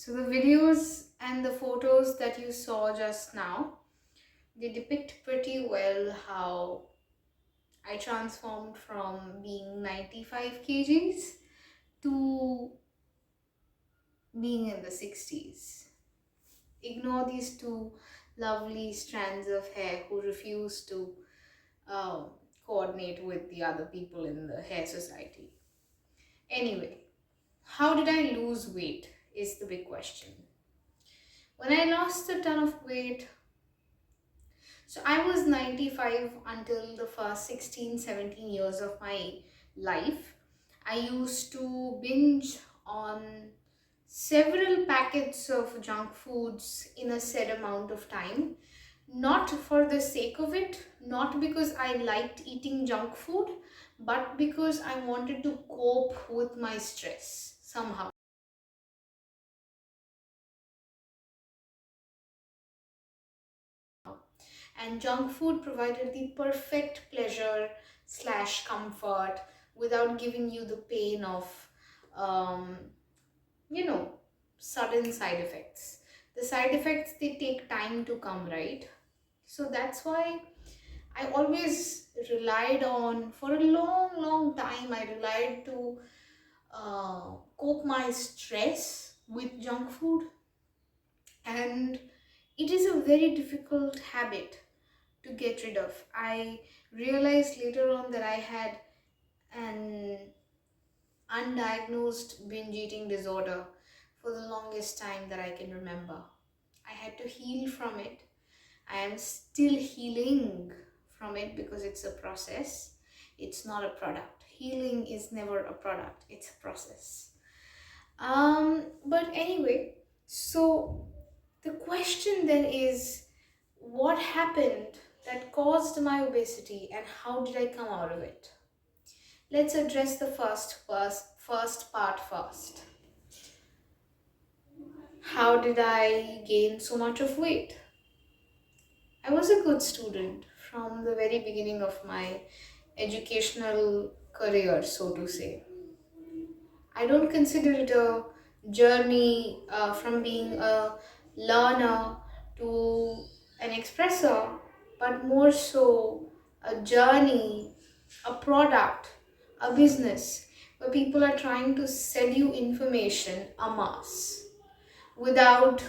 So the videos and the photos that you saw just now, they depict pretty well how I transformed from being 95 kgs to being in the 60s. Ignore these two lovely strands of hair who refuse to um, coordinate with the other people in the hair society. Anyway, how did I lose weight is the big question. When I lost a ton of weight, so I was 95 until the first 16, 17 years of my life. I used to binge on several packets of junk foods in a set amount of time. Not for the sake of it, not because I liked eating junk food, but because I wanted to cope with my stress somehow. And junk food provided the perfect pleasure slash comfort without giving you the pain of, um, you know, sudden side effects. The side effects, they take time to come, right? So that's why I always relied on, for a long, long time, I relied to cope my stress with junk food. And it is a very difficult habit to get rid of. I realized later on that I had an undiagnosed binge eating disorder for the longest time that I can remember. I had to heal from it. I am still healing from it because it's a process. It's not a product. Healing is never a product, it's a process. But anyway, so the question then is, what happened that caused my obesity and how did I come out of it? Let's address the first part first. How did I gain so much of weight? I was a good student from the very beginning of my educational career, so to say. I don't consider it a journey from being a learner to an expressor, but more so a journey, a product, a business where people are trying to sell you information en masse without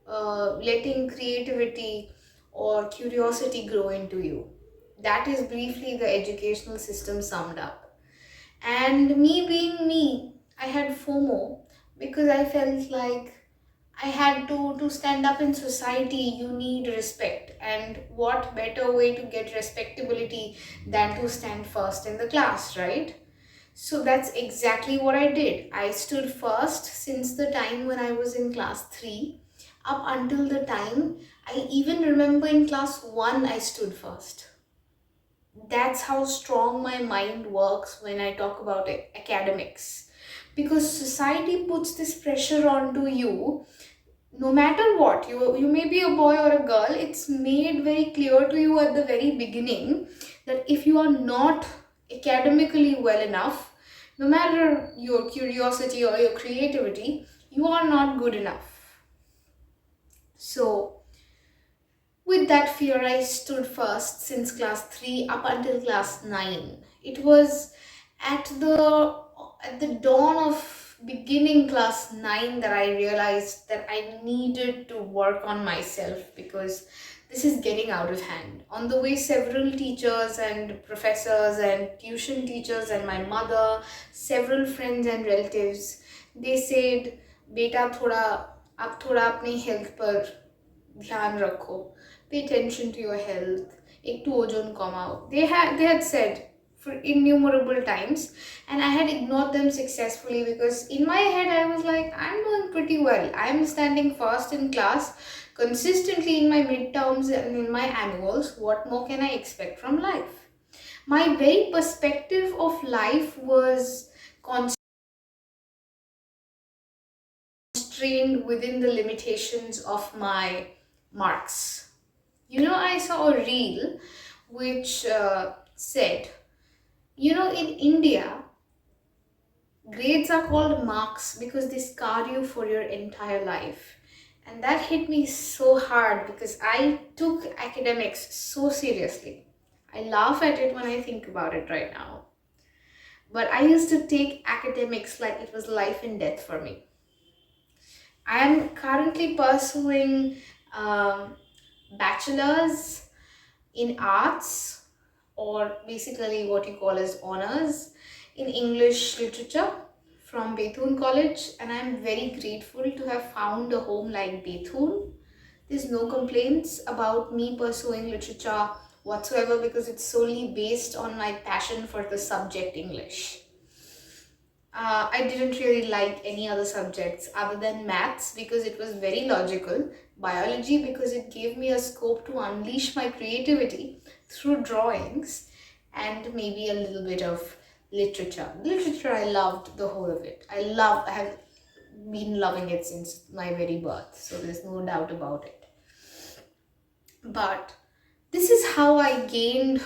letting creativity or curiosity grow into you. That is briefly the educational system summed up. And me being me, I had FOMO because I felt like I had to stand up in society. You need respect. And what better way to get respectability than to stand first in the class, right? So that's exactly what I did. I stood first since the time when I was in class 3 up until the time I even remember in class 1 I stood first. That's how strong my mind works when I talk about academics. Because society puts this pressure onto you no matter what. You may be a boy or a girl, it's made very clear to you at the very beginning that if you are not academically well enough, no matter your curiosity or your creativity, you are not good enough. So with that fear, I stood first since class 3 up until class 9. It was at the dawn of beginning class 9 that I realized that I needed to work on myself because this is getting out of hand. On the way, several teachers and professors and tuition teachers and my mother, several friends and relatives, they said, "Beta, thoda, आप थोड़ा अपनी health पर ध्यान रखो, pay attention to your health, एक तो ozone कमाओ." They had said for innumerable times, and I had ignored them successfully because in my head I was like, I'm doing pretty well. I'm standing first in class consistently in my midterms and in my annuals. What more can I expect from life? My very perspective of life was constrained within the limitations of my marks. I saw a reel which said, in India, Grades are called marks because they scar you for your entire life. And that hit me so hard because I took academics so seriously. I laugh at it when I think about it right now. But I used to take academics like it was life and death for me. I am currently pursuing um, bachelor's in arts, or basically what you call as honors in English literature from Bethune College, and I'm very grateful to have found a home like Bethune. There's no complaints about me pursuing literature whatsoever because it's solely based on my passion for the subject English. I didn't really like any other subjects other than maths because it was very logical, biology because it gave me a scope to unleash my creativity through drawings, and maybe a little bit of literature. Literature, I loved the whole of it. I have been loving it since my very birth, so there's no doubt about it. But this is how I gained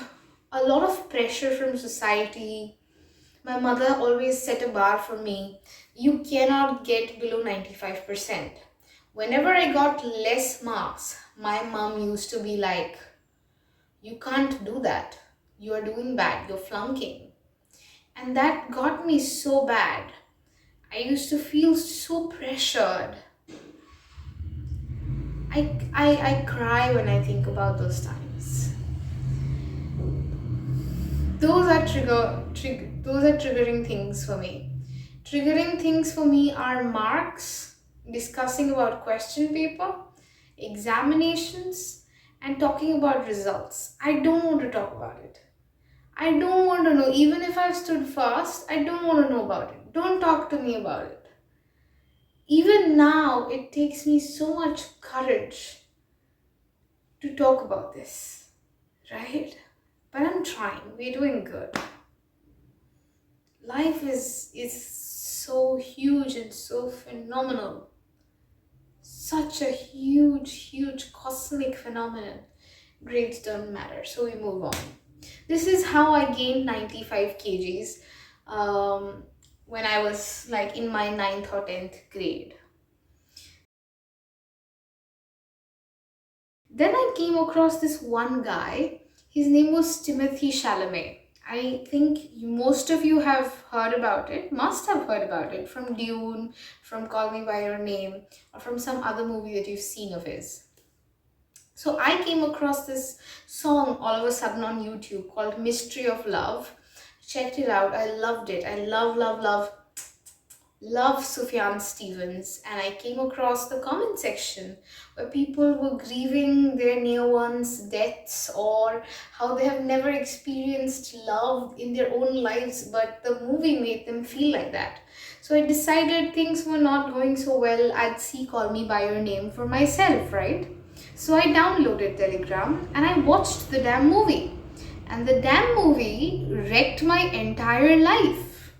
a lot of pressure from society. My mother always set a bar for me. You cannot get below 95%. Whenever I got less marks, my mom used to be like, you can't do that. You are doing bad. You're flunking. And that got me so bad. I used to feel so pressured. I cry when I think about those times. Those are triggering things for me. Triggering things for me are marks, discussing about question paper, examinations, and talking about results. I don't want to talk about it. I don't want to know. Even if I've stood fast, I don't want to know about it. Don't talk to me about it. Even now, it takes me so much courage to talk about this, right? But I'm trying. We're doing good. Life is so huge and so phenomenal. Such a huge cosmic phenomenon. Grades don't matter, so we move on. This is how I gained 95 kgs when I was like in my 9th or 10th grade. Then I came across this one guy. His name was Timothée Chalamet. I think most of you have heard about it, must have heard about it from Dune, from Call Me By Your Name, or from some other movie that you've seen of his. So I came across this song all of a sudden on YouTube called Mystery of Love. Checked it out. I loved it. I love Sufjan Stevens, and I came across the comment section where people were grieving their near ones' deaths or how they have never experienced love in their own lives, but the movie made them feel like that. So I decided things were not going so well. I'd see Call Me By Your Name for myself, right? So I downloaded Telegram and I watched the damn movie. And the damn movie wrecked my entire life.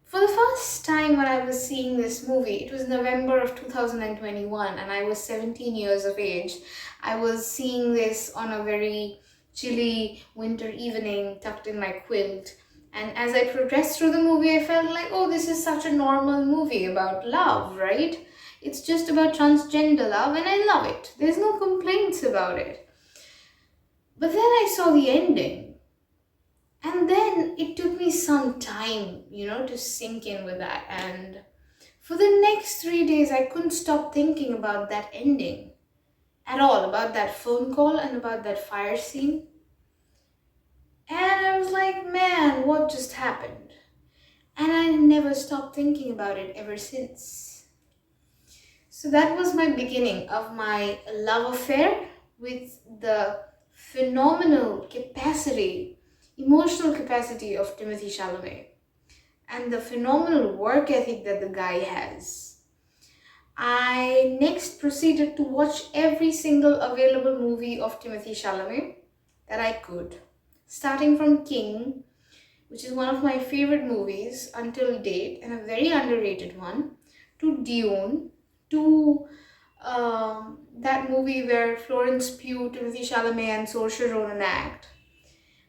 For the first time when I was seeing this movie, it was November of 2021 and I was 17 years of age. I was seeing this on a very chilly winter evening tucked in my quilt. And as I progressed through the movie, I felt like, oh, this is such a normal movie about love, right? It's just about transgender love and I love it. There's no complaints about it. But then I saw the ending. And then it took me some time, to sink in with that. And for the next 3 days, I couldn't stop thinking about that ending at all, about that phone call and about that fire scene. And I was like, man, what just happened? And I never stopped thinking about it ever since. So that was my beginning of my love affair with the phenomenal capacity, emotional capacity of Timothée Chalamet and the phenomenal work ethic that the guy has. I next proceeded to watch every single available movie of Timothée Chalamet that I could, starting from King, which is one of my favorite movies until date and a very underrated one, to Dune, to that movie where Florence Pugh, Timothée Chalamet and Saoirse Ronan act.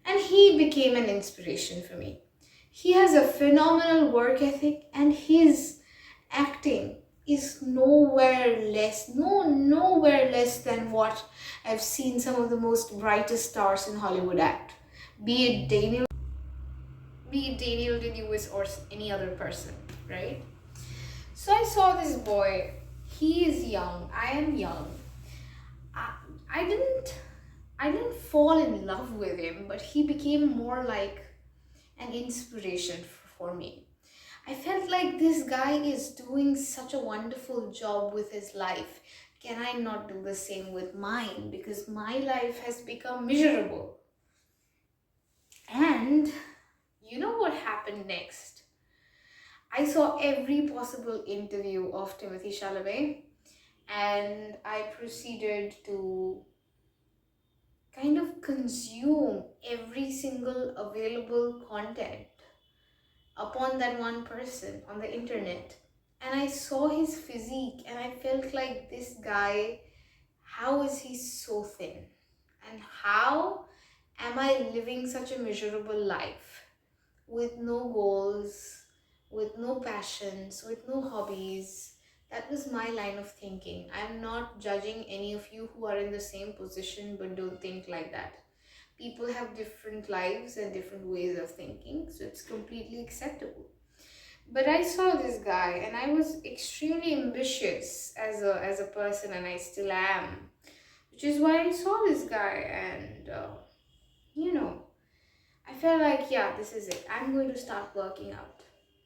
And he became an inspiration for me. He has a phenomenal work ethic, and his acting is nowhere less than what I've seen some of the most brightest stars in Hollywood act. Be it Daniel Day-Lewis or any other person, right? So I saw this boy. He is young. I am young. I, I didn't I didn't fall in love with him, but he became more like an inspiration for me. I felt like this guy is doing such a wonderful job with his life. Can I not do the same with mine? Because my life has become miserable. And you know what happened next? I saw every possible interview of Timothée Chalamet, and I proceeded to kind of consume every single available content upon that one person on the internet. And I saw his physique and I felt like, this guy, how is he so thin? And how am I living such a miserable life with no goals, with no passions, with no hobbies? That was my line of thinking. I'm not judging any of you who are in the same position but don't think like that. People have different lives and different ways of thinking, so it's completely acceptable. But I saw this guy and I was extremely ambitious as a person, and I still am, which is why I saw this guy. And you know I felt like, yeah, this is it, I'm going to start working out.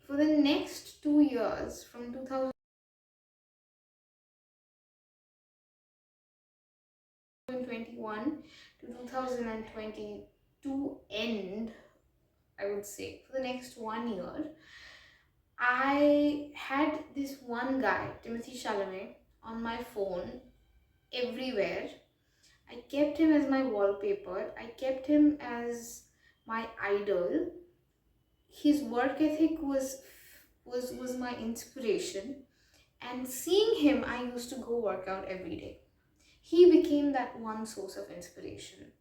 For the next 2 years, from 2021 to 2022 end, I would say, for the next 1 year, I had this one guy, Timothée Chalamet, on my phone everywhere. I kept him as my wallpaper. I kept him as my idol. His work ethic was my inspiration. And seeing him, I used to go work out every day. He became that one source of inspiration.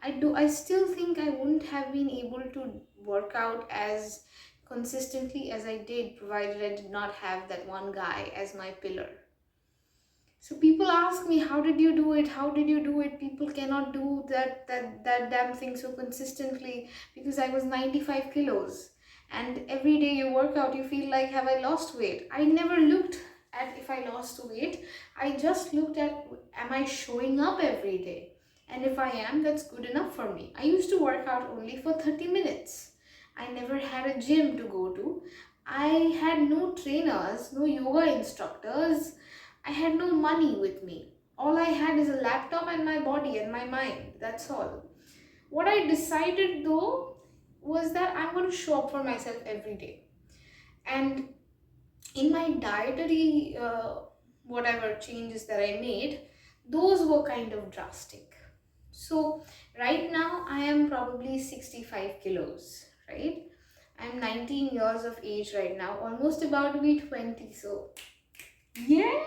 I still think I wouldn't have been able to work out as consistently as I did, provided I did not have that one guy as my pillar. So people ask me, how did you do it? How did you do it? People cannot do that damn thing so consistently, because I was 95 kilos. And every day you work out, you feel like, have I lost weight? I never looked at if I lost weight. I just looked at, am I showing up every day? And if I am, that's good enough for me. I used to work out only for 30 minutes. I never had a gym to go to. I had no trainers, no yoga instructors. I had no money with me. All I had is a laptop and my body and my mind. That's all. What I decided though was that I'm going to show up for myself every day. And in my dietary, whatever changes that I made, those were kind of drastic. So, right now I am probably 65 kilos, right? I'm 19 years of age right now, almost about to be 20. So, yay!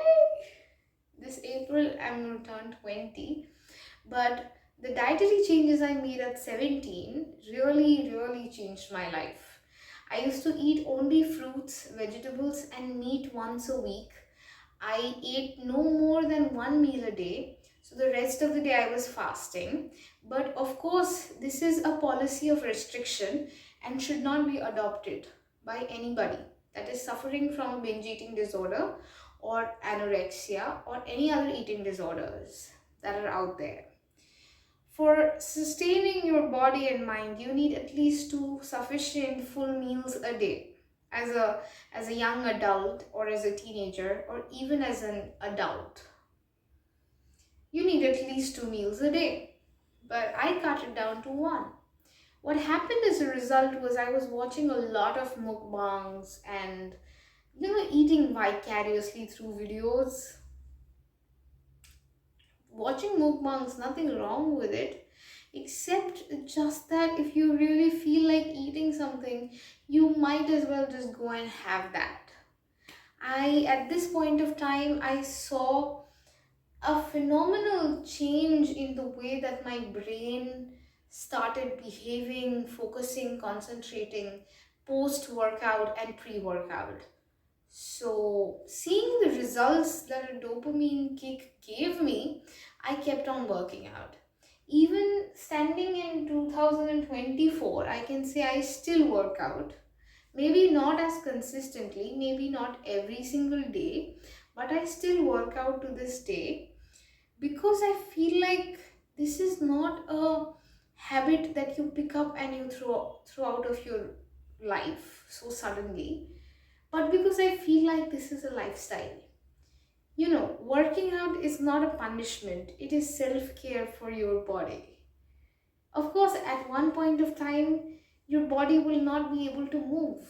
This April I'm going to turn 20. But the dietary changes I made at 17 really changed my life. I used to eat only fruits, vegetables, and meat once a week. I ate no more than one meal a day. So the rest of the day I was fasting. But of course, this is a policy of restriction and should not be adopted by anybody that is suffering from binge eating disorder or anorexia or any other eating disorders that are out there. For sustaining your body and mind, you need at least two sufficient full meals a day. As a young adult or as a teenager or even as an adult, you need at least 2 meals a day. But I cut it down to one. What happened as a result was I was watching a lot of mukbangs and eating vicariously through videos. Watching mukbangs, nothing wrong with it, except just that if you really feel like eating something, you might as well just go and have that. At this point of time, I saw a phenomenal change in the way that my brain started behaving, focusing, concentrating post workout and pre workout. So, seeing the results that a dopamine kick gave me, I kept on working out. Even standing in 2024, I can say I still work out. Maybe not as consistently, maybe not every single day, but I still work out to this day because I feel like this is not a habit that you pick up and you throw out of your life so suddenly, but because I feel like this is a lifestyle. Working out is not a punishment, it is self care for your body. Of course, at one point of time, your body will not be able to move.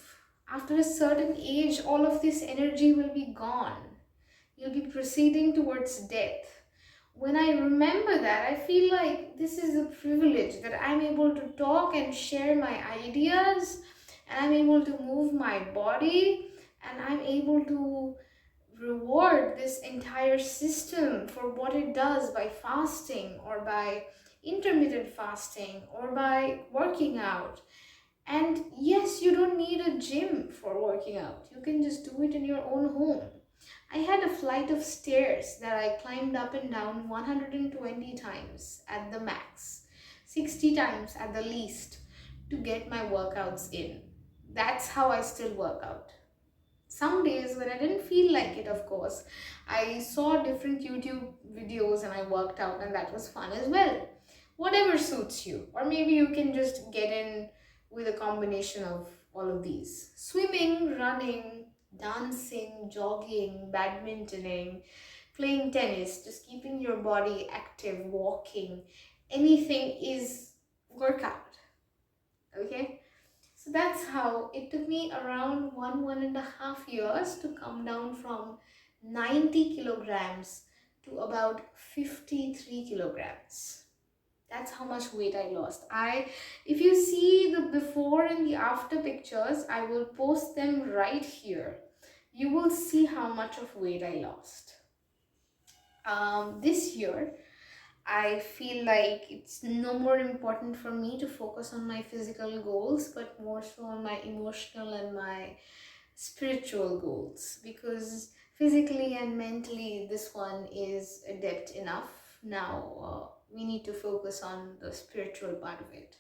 After a certain age, all of this energy will be gone. You'll be proceeding towards death. When I remember that, I feel like this is a privilege that I'm able to talk and share my ideas, and I'm able to move my body, and I'm able to reward this entire system for what it does by fasting or by intermittent fasting or by working out. And yes, you don't need a gym for working out. You can just do it in your own home. I had a flight of stairs that I climbed up and down 120 times at the max, 60 times at the least to get my workouts in. That's how I still work out. Some days when I didn't feel like it, of course, I saw different YouTube videos and I worked out, and that was fun as well. Whatever suits you, or maybe you can just get in with a combination of all of these: swimming, running, dancing, jogging, badmintoning, playing tennis, just keeping your body active, walking. Anything is workout. Okay, so that's how it took me around 1.5 years to come down from 90 kilograms to about 53 kilograms. That's how much weight I lost. If you see the before and the after pictures, I will post them right here. You will see how much of weight I lost. This year, I feel like it's no more important for me to focus on my physical goals, but more so on my emotional and my spiritual goals, because physically and mentally this one is adept enough. Now we need to focus on the spiritual part of it.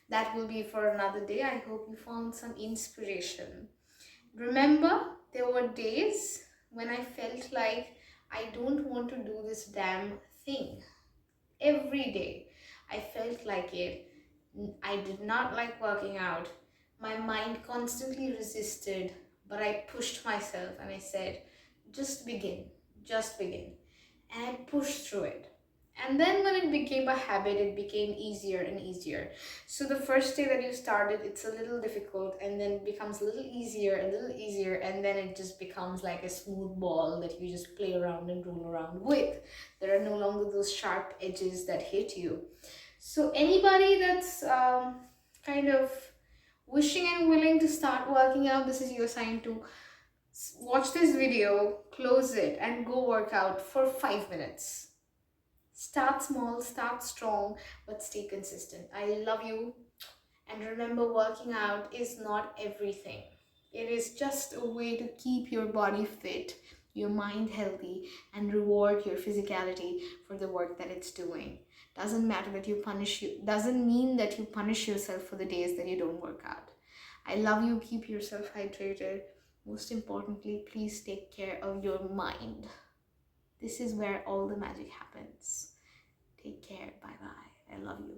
That will be for another day. I hope you found some inspiration. Remember, there were days when I felt like I don't want to do this damn thing. Every day I felt like it. I did not like working out. My mind constantly resisted, but I pushed myself and I said, just begin, just begin. And I pushed through it. And then when it became a habit, it became easier and easier. So the first day that you started, it's a little difficult, and then it becomes a little easier, and then it just becomes like a smooth ball that you just play around and roll around with. There are no longer those sharp edges that hit you. So anybody that's kind of wishing and willing to start working out, this is your sign to watch this video, close it, and go work out for 5 minutes. Start small, start strong, but stay consistent. I love you. And remember, working out is not everything. It is just a way to keep your body fit, your mind healthy, and reward your physicality for the work that it's doing. Doesn't mean that you punish yourself for the days that you don't work out. I love you. Keep yourself hydrated. Most importantly, please take care of your mind. This is where all the magic happens. Take care. Bye bye. I love you.